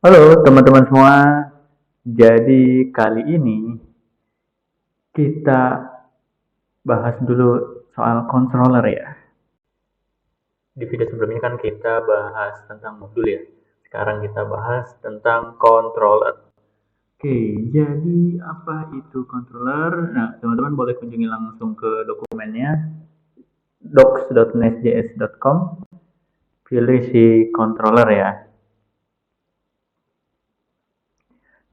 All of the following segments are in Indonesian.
Halo teman-teman semua. Jadi kali ini kita bahas dulu soal controller ya. Di video sebelumnya kan kita bahas tentang modul ya. Sekarang kita bahas tentang controller. Oke, jadi apa itu controller? Nah, teman-teman boleh kunjungi langsung ke dokumennya docs.nestjs.com. Pilih si controller ya.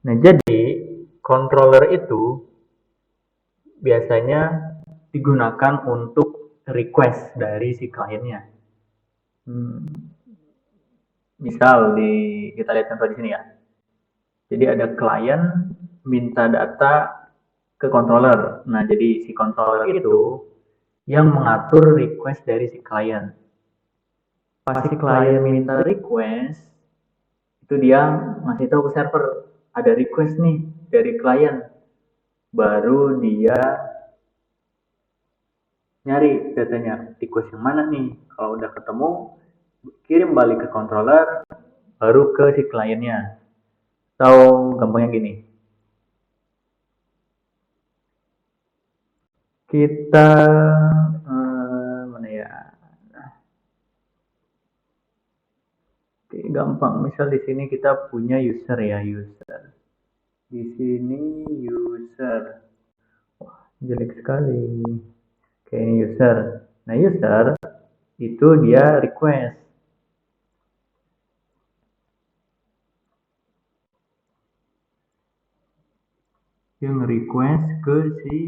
Nah, jadi controller itu biasanya digunakan untuk request dari si kliennya. Misal kita lihat contoh di sini ya. Jadi ada klien minta data ke controller. Nah, jadi si controller itu yang mengatur request dari si klien. Pas si klien minta request, itu dia ngasih tahu ke server ada request nih dari klien. Baru dia nyari datanya, request yang mana nih. Kalau udah ketemu, kirim balik ke controller, baru ke si kliennya. Atau gampangnya gini, kita mana ya? Oke, gampang. Misal di sini kita punya user ya, user. Di sini user. Wah, jelek sekali. Oke, ini user. Nah, user itu dia request. Dia nge-request ke si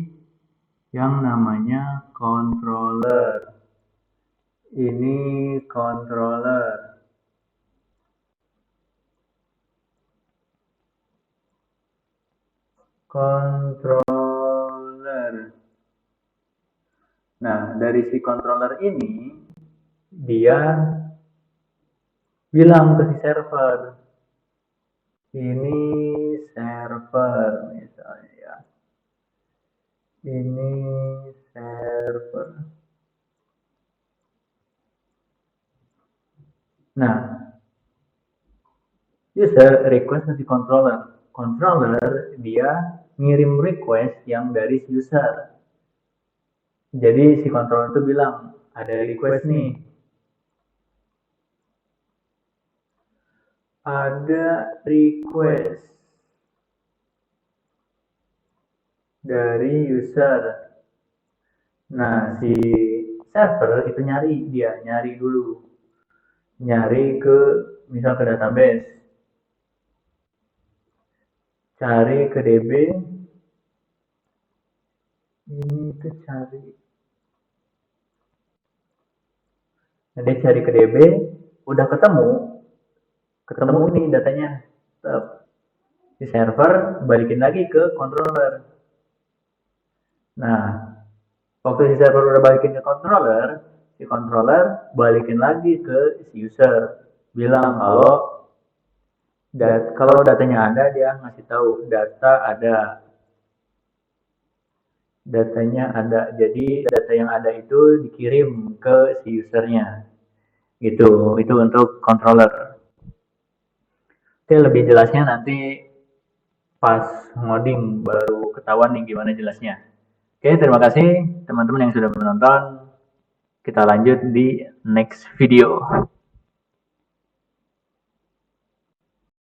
yang namanya controller. Ini controller. Controller. Nah, dari si controller ini dia bilang ke si server. Ini server misalnya ya. Ini server. Nah, user request ke si controller. Controller dia ngirim request yang dari user. Jadi si controller itu bilang, ada request nih. Ada request dari user. Nah, si server itu nyari dulu. Nyari ke, misal ke database. Cari ke DB. Ini tuh cari. Nah, dia cari ke DB, udah ketemu nih datanya. Si server balikin lagi ke controller. Nah, waktu si server udah balikin ke controller, si controller balikin lagi ke si user. Bilang kalau datanya ada, dia ngasih tahu data ada. Datanya ada. Jadi data yang ada itu dikirim ke si usernya. Itu untuk controller. Oke, lebih jelasnya nanti pas ngoding baru ketahuan nih gimana jelasnya. Oke, terima kasih teman-teman yang sudah menonton. Kita lanjut di next video.